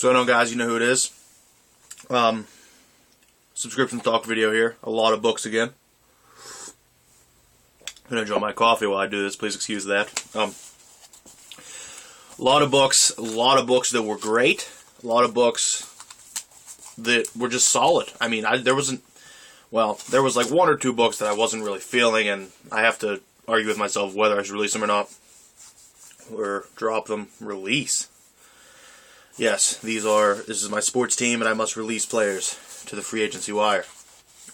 So I know, guys, you know who it is. Subscription talk video here. A lot of books again. I'm gonna enjoy my coffee while I do this. Please excuse that. A lot of books that were great. A lot of books that were just solid. I mean, there was like one or two books that I wasn't really feeling, and I have to argue with myself whether I should release them or not. Or drop them. Release. Yes, this is my sports team, and I must release players to the free agency wire.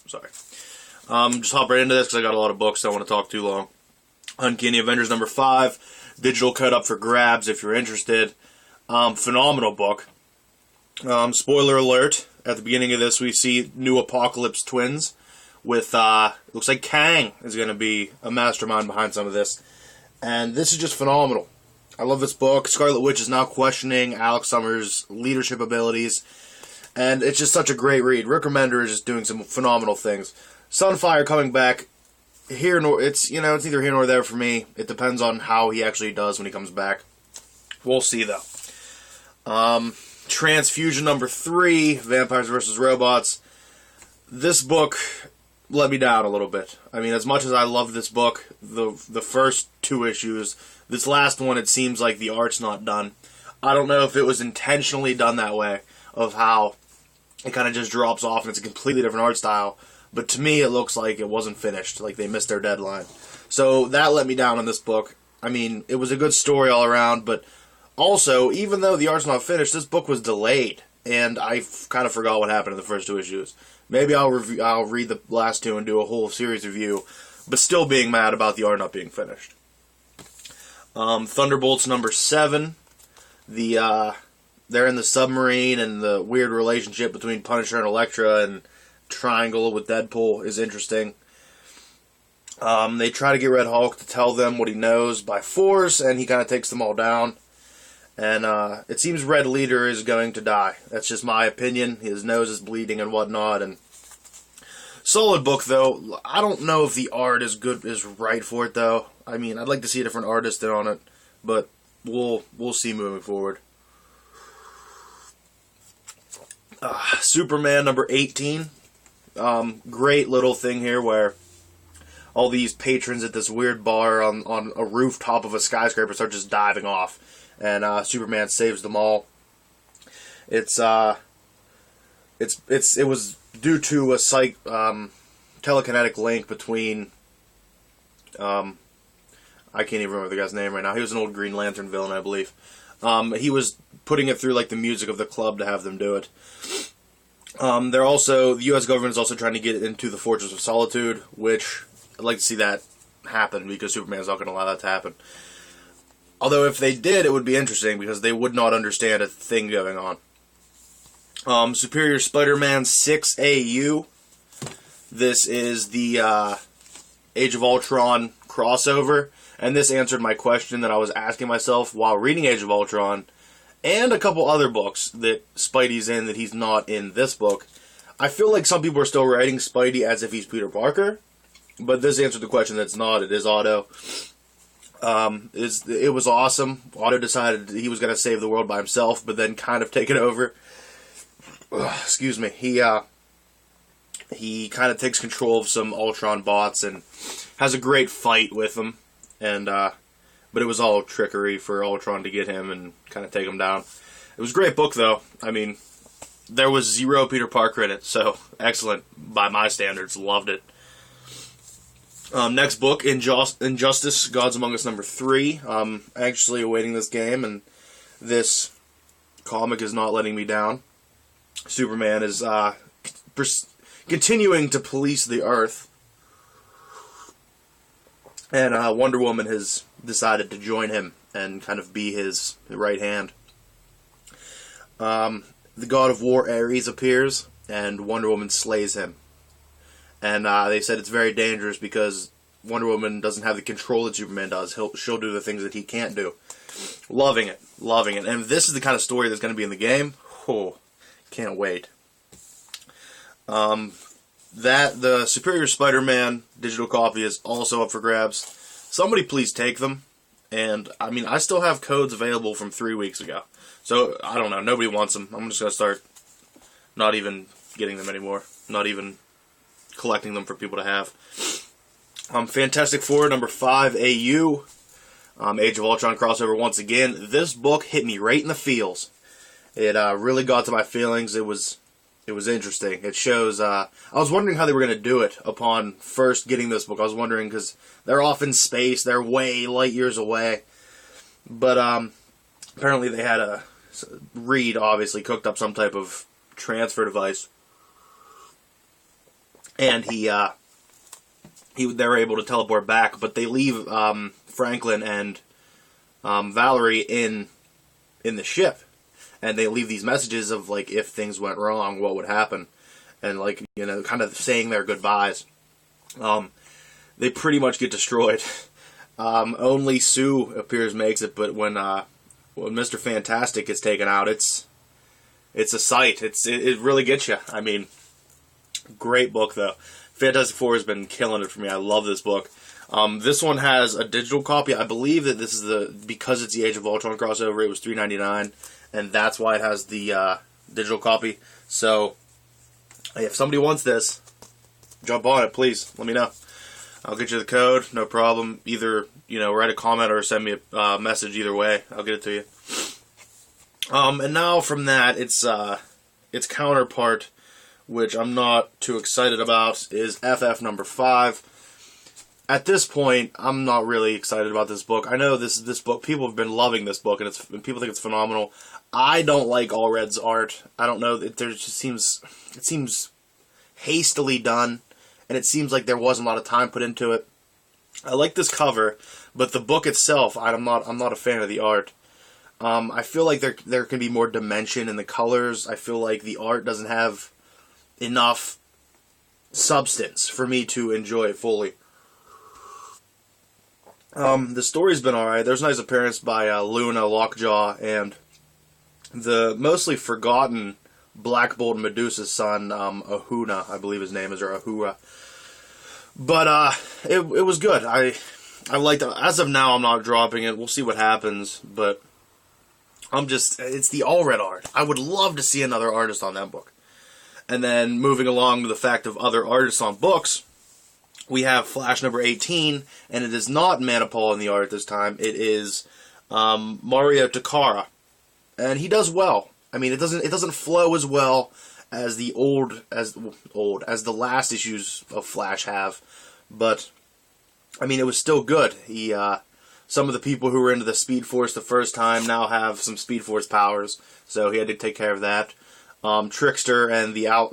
Sorry. Just hop right into this because I got a lot of books. I don't want to talk too long. Uncanny Avengers number 5. Digital cut up for grabs if you're interested. Phenomenal book. Spoiler alert. At the beginning of this, we see new Apocalypse twins with, looks like Kang is going to be a mastermind behind some of this. And this is just phenomenal. I love this book. Scarlet Witch is now questioning Alex Summers' leadership abilities. And it's just such a great read. Rick Remender is just doing some phenomenal things. Sunfire coming back. It's neither here nor there for me. It depends on how he actually does when he comes back. We'll see, though. Transfusion number 3, Vampires vs. Robots. This book let me down a little bit. I mean, as much as I love this book, the first 2 issues, this last one, it seems like the art's not done. I don't know if it was intentionally done that way, of how it kind of just drops off and it's a completely different art style. But to me, it looks like it wasn't finished, like they missed their deadline. So that let me down on this book. I mean, it was a good story all around, but also, even though the art's not finished, this book was delayed, and I kind of forgot what happened in the first 2 issues. Maybe I'll read the last 2 and do a whole series review, but still being mad about the art not being finished. Thunderbolts number 7. They're in the submarine, and the weird relationship between Punisher and Elektra and triangle with Deadpool is interesting. They try to get Red Hulk to tell them what he knows by force, and he kind of takes them all down. And it seems Red Leader is going to die. That's just my opinion. His nose is bleeding and whatnot. And solid book, though. I don't know if the art is right for it, though. I mean, I'd like to see a different artist on it, but we'll see moving forward. Superman number 18. Great little thing here where all these patrons at this weird bar on a rooftop of a skyscraper start just diving off, and Superman saves them all. It was due to a telekinetic link between I can't even remember the guy's name right now. He was an old Green Lantern villain, I believe. He was putting it through like the music of the club to have them do it. The U.S. government is also trying to get into the Fortress of Solitude, which I'd like to see that happen because Superman's not going to allow that to happen. Although if they did, it would be interesting because they would not understand a thing going on. Superior Spider-Man 6AU. This is the Age of Ultron crossover, and this answered my question that I was asking myself while reading Age of Ultron, and a couple other books that Spidey's in that he's not in this book. I feel like some people are still writing Spidey as if he's Peter Parker, but this answered the question that it's not. It is Otto. It was awesome. Otto decided he was going to save the world by himself, but then kind of take it over. Excuse me. He kind of takes control of some Ultron bots and has a great fight with them, but it was all trickery for Ultron to get him and kind of take him down. It was a great book, though. I mean, there was 0 Peter Parker in it, so excellent by my standards. Loved it. Next book, Injustice, Gods Among Us number 3. I'm actually awaiting this game, and this comic is not letting me down. Superman is continuing to police the Earth, and Wonder Woman has decided to join him and kind of be his right hand. The God of War Ares appears, and Wonder Woman slays him. And they said it's very dangerous because Wonder Woman doesn't have the control that Superman does. She'll do the things that he can't do. Loving it. And if this is the kind of story that's going to be in the game, can't wait. The Superior Spider-Man digital copy is also up for grabs. Somebody please take them. And, I mean, I still have codes available from 3 weeks ago. So, I don't know. Nobody wants them. I'm just going to start not even getting them anymore. Not even collecting them for people to have. Fantastic Four, number 5, AU. Age of Ultron crossover once again. This book hit me right in the feels. It really got to my feelings. It was interesting. It shows, I was wondering how they were going to do it upon first getting this book. I was wondering, because they're off in space, they're way light years away. But apparently they had Reed obviously cooked up some type of transfer device. And they were able to teleport back, but they leave Franklin and Valerie in the ship. And they leave these messages of, like, if things went wrong, what would happen. And, like, you know, kind of saying their goodbyes. They pretty much get destroyed. Only Sue appears makes it, but when Mr. Fantastic gets taken out, it's a sight. It really gets you. I mean, great book, though. Fantastic Four has been killing it for me. I love this book. This one has a digital copy. I believe that this is because it's the Age of Ultron crossover, it was $3.99. And that's why it has the digital copy. So, if somebody wants this, jump on it, please. Let me know. I'll get you the code, no problem. Either, you know, write a comment or send me a message. Either way, I'll get it to you. And now from that, its counterpart, which I'm not too excited about, is FF number 5. At this point, I'm not really excited about this book. I know this book, people have been loving this book, and people think it's phenomenal. I don't like Allred's art. I don't know. It seems hastily done, and it seems like there wasn't a lot of time put into it. I like this cover, but the book itself, I'm not a fan of the art. I feel like there can be more dimension in the colors. I feel like the art doesn't have enough substance for me to enjoy it fully. The story's been alright. There's a nice appearance by Luna Lockjaw and the mostly forgotten Black Bolt Medusa's son, Ahuna, I believe his name is, or Ahura. But it was good. I liked it. As of now, I'm not dropping it. We'll see what happens, but it's the Allred art. I would love to see another artist on that book. And then moving along to the fact of other artists on books, we have Flash number 18, and it is not Manipul in the art this time. It is Mario Takara, and he does well. I mean, it doesn't flow as well as the the last issues of Flash have, but I mean, it was still good. Some of the people who were into the Speed Force the first time now have some Speed Force powers, so he had to take care of that. Trickster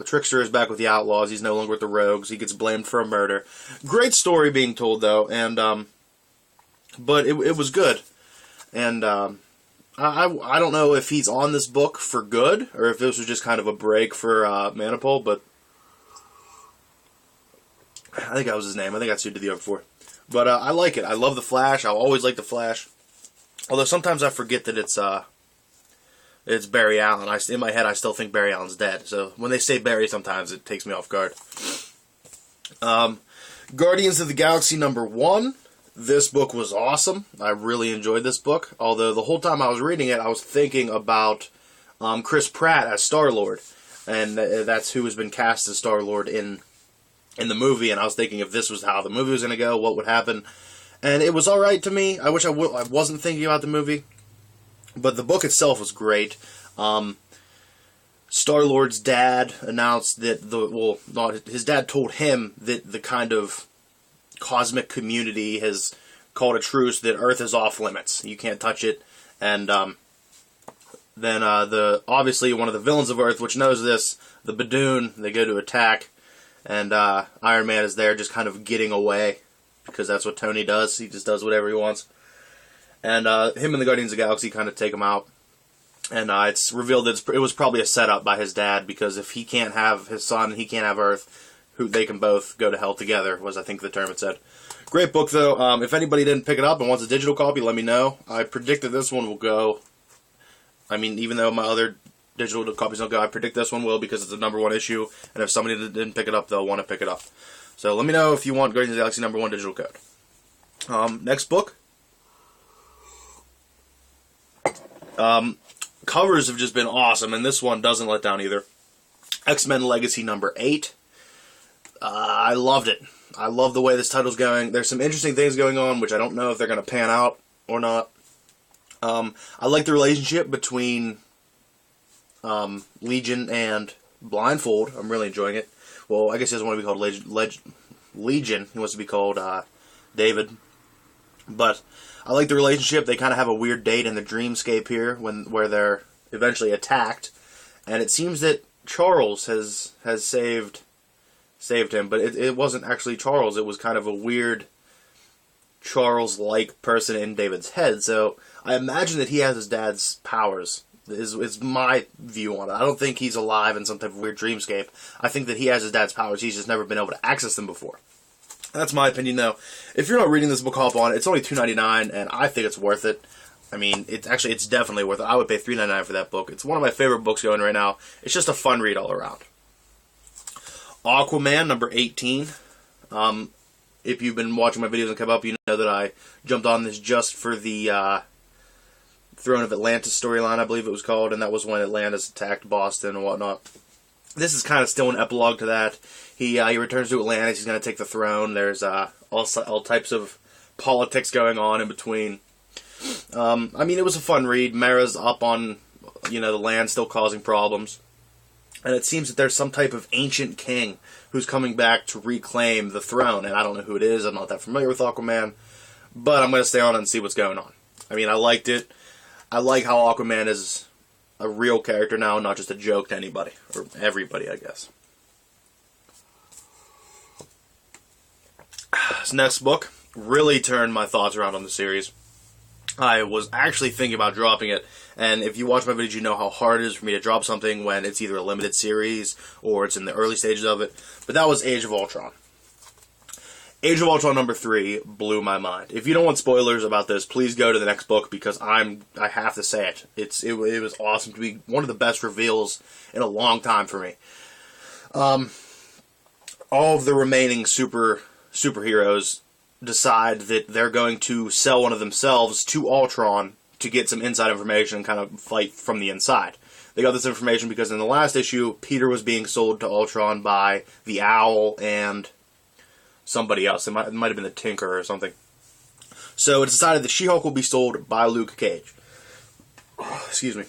Trickster is back with the Outlaws. He's no longer with the Rogues. He gets blamed for a murder. Great story being told, though, and but it was good. And I don't know if he's on this book for good or if this was just kind of a break for Manipul, but I think that was his name. I think I suited the other before. But I like it. I love the Flash. I'll always like the Flash. Although sometimes I forget that it's Barry Allen. In my head, I still think Barry Allen's dead. So when they say Barry, sometimes it takes me off guard. Guardians of the Galaxy number 1. This book was awesome. I really enjoyed this book. Although the whole time I was reading it, I was thinking about Chris Pratt as Star-Lord. And that's who has been cast as Star-Lord in the movie. And I was thinking if this was how the movie was going to go, what would happen. And it was alright to me. I wish I wasn't thinking about the movie. But the book itself was great. Star-Lord's dad announced that his dad told him that the kind of cosmic community has called a truce, that Earth is off limits. You can't touch it. And then obviously one of the villains of Earth, which knows this, the Badoon, they go to attack, and Iron Man is there just kind of getting away, because that's what Tony does. He just does whatever he wants. And him and the Guardians of the Galaxy kind of take him out. And it's revealed that it was probably a setup by his dad, because if he can't have his son, he can't have Earth, they can both go to hell together, was I think the term it said. Great book, though. If anybody didn't pick it up and wants a digital copy, let me know. I predict that this one will go. I mean, even though my other digital copies don't go, I predict this one will, because it's the number 1 issue. And if somebody didn't pick it up, they'll want to pick it up. So let me know if you want Guardians of the Galaxy number 1 digital code. Next book. Covers have just been awesome, and this one doesn't let down either. XMen Legacy number 8. I loved it. I love the way this title's going. There's some interesting things going on, which I don't know if they're going to pan out or not. I like the relationship between Legion and Blindfold. I'm really enjoying it. Well, I guess he doesn't want to be called Legion. He wants to be called David. But I like the relationship. They kind of have a weird date in the dreamscape here, where they're eventually attacked, and it seems that Charles has saved him, but it wasn't actually Charles. It was kind of a weird Charles-like person in David's head. So I imagine that he has his dad's powers. Is my view on it. I don't think he's alive in some type of weird dreamscape. I think that he has his dad's powers. He's just never been able to access them before. That's my opinion, though. If you're not reading this book, hop on it. It's only $2.99, and I think it's worth it. I mean, it's definitely worth it. I would pay $3.99 for that book. It's one of my favorite books going right now. It's just a fun read all around. Aquaman, number 18. If you've been watching my videos and come up, you know that I jumped on this just for the Throne of Atlantis storyline, I believe it was called, and that was when Atlantis attacked Boston and whatnot. This is kind of still an epilogue to that. He returns to Atlantis. He's going to take the throne. There's all types of politics going on in between. I mean, it was a fun read. Mara's up on, the land, still causing problems. And it seems that there's some type of ancient king who's coming back to reclaim the throne. And I don't know who it is. I'm not that familiar with Aquaman. But I'm going to stay on and see what's going on. I mean, I liked it. I like how Aquaman is a real character now, not just a joke to anybody. Or everybody, I guess. This next book really turned my thoughts around on the series. I was actually thinking about dropping it, and if you watch my videos, you know how hard it is for me to drop something when it's either a limited series or it's in the early stages of it. But that was Age of Ultron. Age of Ultron number 3 blew my mind. If you don't want spoilers about this, please go to the next book, because I have to say it. It was awesome to be one of the best reveals in a long time for me. All of the remaining superheroes decide that they're going to sell one of themselves to Ultron to get some inside information and kind of fight from the inside. They got this information because in the last issue, Peter was being sold to Ultron by the Owl and somebody else. It might have been the Tinker or something. So it's decided that She-Hulk will be sold by Luke Cage. Excuse me.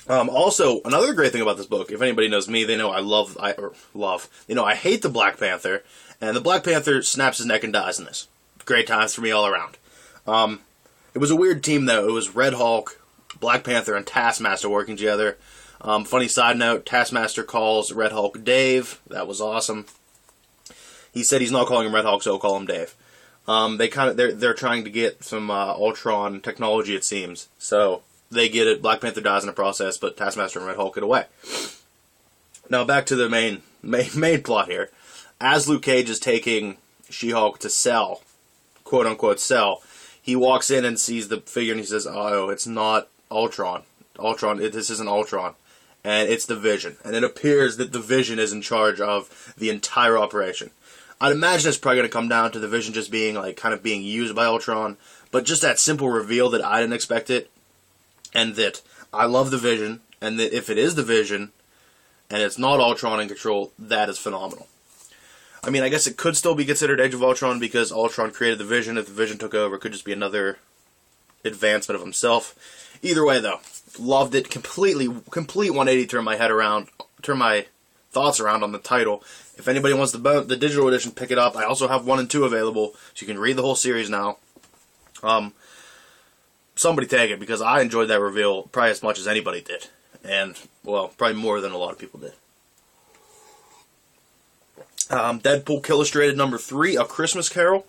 Also, another great thing about this book, if anybody knows me, they know I hate the Black Panther, and the Black Panther snaps his neck and dies in this. Great times for me all around. It was a weird team, though. It was Red Hulk, Black Panther, and Taskmaster working together. Funny side note, Taskmaster calls Red Hulk Dave. That was awesome. He said he's not calling him Red Hulk, so he'll call him Dave. They're trying to get some Ultron technology, it seems. So they get it. Black Panther dies in the process, but Taskmaster and Red Hulk get away. Now back to the main plot here. As Luke Cage is taking She-Hulk to sell, quote unquote sell, he walks in and sees the figure and he says, "Oh, it's not Ultron. This isn't Ultron, and it's the Vision." And it appears that the Vision is in charge of the entire operation. I'd imagine it's probably going to come down to the Vision just being kind of being used by Ultron, but just that simple reveal that I didn't expect it, and that I love the Vision, and that if it is the Vision and it's not Ultron in control, that is phenomenal. I mean, I guess it could still be considered Age of Ultron because Ultron created the Vision. If the Vision took over, it could just be another advancement of himself. Either way, though, loved it. Complete 180. Turn my thoughts around on the title. If anybody wants the digital edition, pick it up. I also have 1 and 2 available, so you can read the whole series now. Somebody take it, because I enjoyed that reveal probably as much as anybody did. And, well, probably more than a lot of people did. Deadpool Illustrated number 3, A Christmas Carol.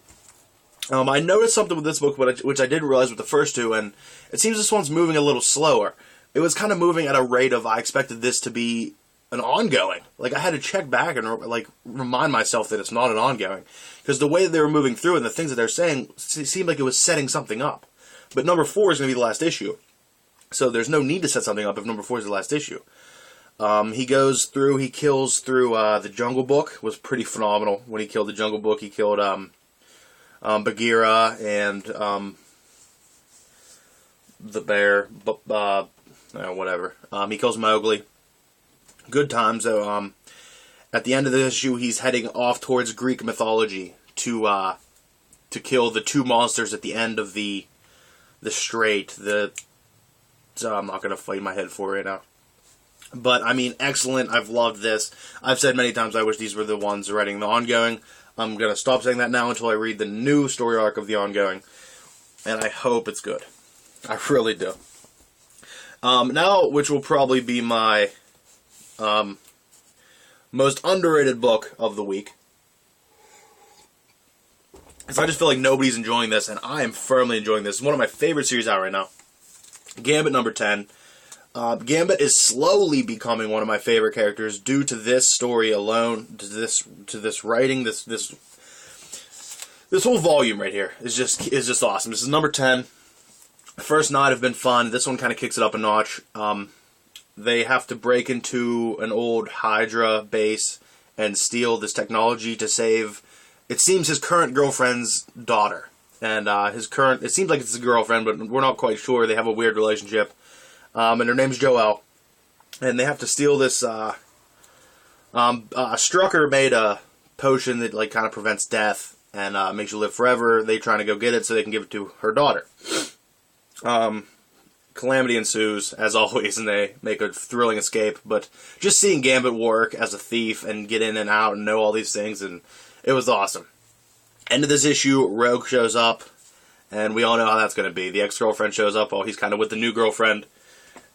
I noticed something with this book, which I didn't realize with the first 2, and it seems this one's moving a little slower. It was kind of moving at a rate of, I expected this to be an ongoing. I had to check back and, remind myself that it's not an ongoing. Because the way that they were moving through and the things that they're saying seemed like it was setting something up. But number 4 is going to be the last issue. So there's no need to set something up if number 4 is the last issue. He kills through the Jungle Book. Was pretty phenomenal. When he killed the Jungle Book, he killed Bagheera and the bear, but whatever. He kills Mowgli. Good times though. At the end of the issue, he's heading off towards Greek mythology to kill the two monsters at the end of the strait. I'm not gonna fight my head for it right now. But I mean, excellent. I've loved this. I've said many times I wish these were the ones writing the ongoing. I'm gonna stop saying that now until I read the new story arc of the ongoing, and I hope it's good. I really do. Now, which will probably be my most underrated book of the week, because I just feel like nobody's enjoying this, and I am firmly enjoying this. It's one of my favorite series out right now. Gambit number 10. Gambit is slowly becoming one of my favorite characters due to this story alone, to this writing, this whole volume right here is just awesome. This is number 10. The first 9 have been fun. This one kind of kicks it up a notch. They have to break into an old Hydra base and steal this technology to save, it seems, his current girlfriend's daughter. And it seems like it's a girlfriend, but we're not quite sure. They have a weird relationship. And her name's Joelle. And they have to steal this, Strucker made a potion that, like, kind of prevents death and makes you live forever. They're trying to go get it so they can give it to her daughter. Calamity ensues, as always, and they make a thrilling escape. But just seeing Gambit work as a thief and get in and out and know all these things, and it was awesome. End of this issue, Rogue shows up, and we all know how that's going to be. The ex-girlfriend shows up while he's kind of with the new girlfriend.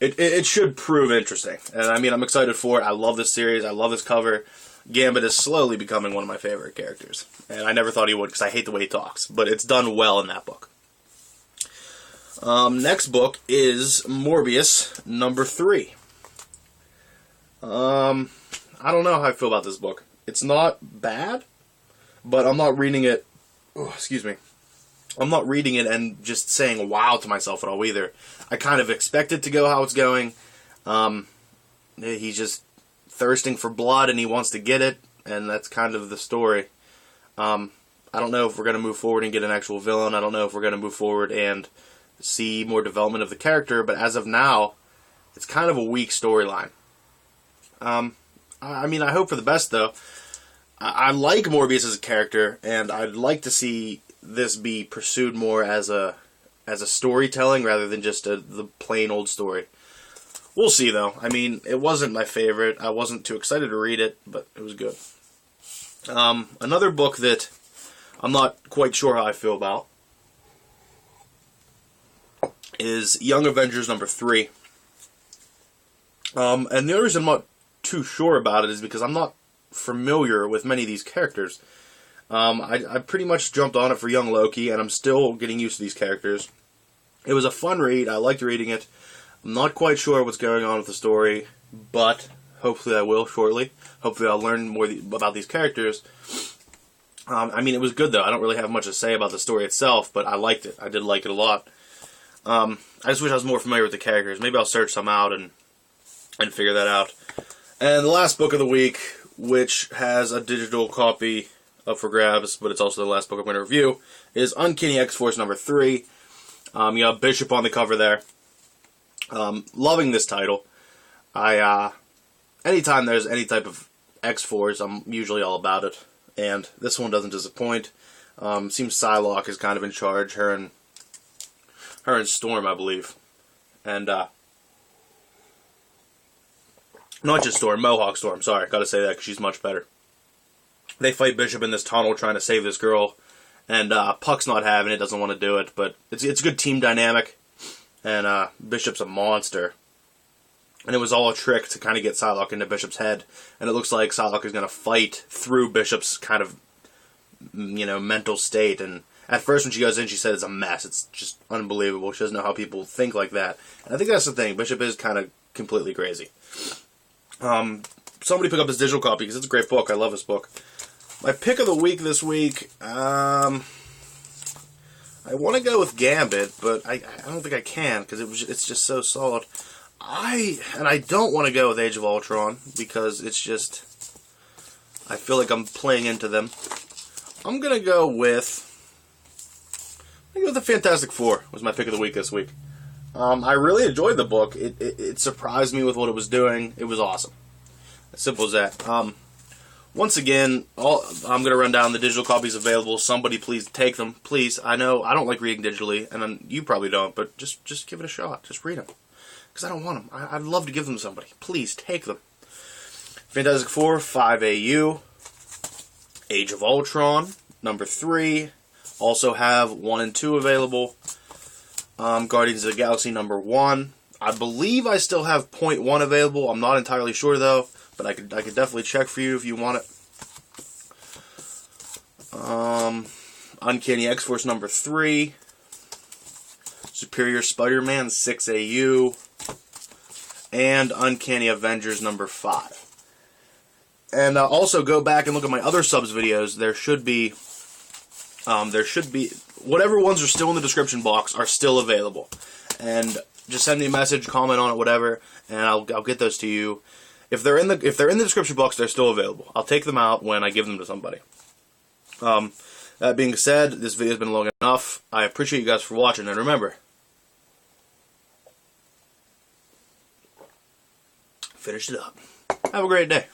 It should prove interesting. And I mean, I'm excited for it. I love this series. I love this cover. Gambit is slowly becoming one of my favorite characters. And I never thought he would because I hate the way he talks. But it's done well in that book. Next book is Morbius number 3. I don't know how I feel about this book. It's not bad, but I'm not reading it... Oh, excuse me. I'm not reading it and just saying wow to myself at all either. I kind of expect it to go how it's going. He's just thirsting for blood and he wants to get it, and that's kind of the story. I don't know if we're going to move forward and get an actual villain. I don't know if we're going to move forward and see more development of the character, but as of now, it's kind of a weak storyline. I mean, I hope for the best, though. I like Morbius as a character, and I'd like to see this be pursued more as a storytelling rather than just the plain old story. We'll see, though. I mean, it wasn't my favorite. I wasn't too excited to read it, but it was good. Another book that I'm not quite sure how I feel about is Young Avengers number 3. And the only reason I'm not too sure about it is because I'm not familiar with many of these characters. I pretty much jumped on it for Young Loki, and I'm still getting used to these characters. It was a fun read. I liked reading it. I'm not quite sure what's going on with the story, but hopefully I will shortly. Hopefully I'll learn more about these characters. I mean, it was good, though. I don't really have much to say about the story itself, but I liked it. I did like it a lot. I just wish I was more familiar with the characters. Maybe I'll search some out and figure that out. And the last book of the week, which has a digital copy up for grabs, but it's also the last book I'm going to review, is Uncanny XForce number 3. You got Bishop on the cover there. Loving this title. Anytime there's any type of X-Force, I'm usually all about it. And this one doesn't disappoint. Seems Psylocke is kind of in charge. Her and Storm, I believe. And, not just Storm, Mohawk Storm. Sorry, gotta say that because she's much better. They fight Bishop in this tunnel trying to save this girl. And Puck's not having it, doesn't want to do it. But it's a good team dynamic. And Bishop's a monster. And it was all a trick to kind of get Psylocke into Bishop's head. And it looks like Psylocke is going to fight through Bishop's kind of, mental state. And at first when she goes in, she said it's a mess. It's just unbelievable. She doesn't know how people think like that. And I think that's the thing. Bishop is kind of completely crazy. Somebody pick up this digital copy because it's a great book. I love this book. My pick of the week this week, I want to go with Gambit, but I don't think I can because it's just so solid. I don't want to go with Age of Ultron because it's just, I feel like I'm playing into them. I'm going to go with the Fantastic Four was my pick of the week this week. I really enjoyed the book. It surprised me with what it was doing. It was awesome. As simple as that. Once again, I'm going to run down the digital copies available. Somebody please take them. Please. I know I don't like reading digitally, and you probably don't, but just give it a shot. Just read them. Because I don't want them. I'd love to give them to somebody. Please, take them. Fantastic Four, 5AU. Age of Ultron, number 3. Also have 1 and 2 available. Guardians of the Galaxy, number 1. I believe I still have .1 available. I'm not entirely sure, though. But I could definitely check for you if you want it. Uncanny XForce, number 3. Superior Spider-Man, 6AU. And Uncanny Avengers, number 5. And also go back and look at my other subs videos. There should be whatever ones are still in the description box are still available. And just send me a message, comment on it, whatever, and I'll get those to you. If they're in the description box, they're still available. I'll take them out when I give them to somebody. That being said, this video's been long enough. I appreciate you guys for watching, and remember, finish it up. Have a great day.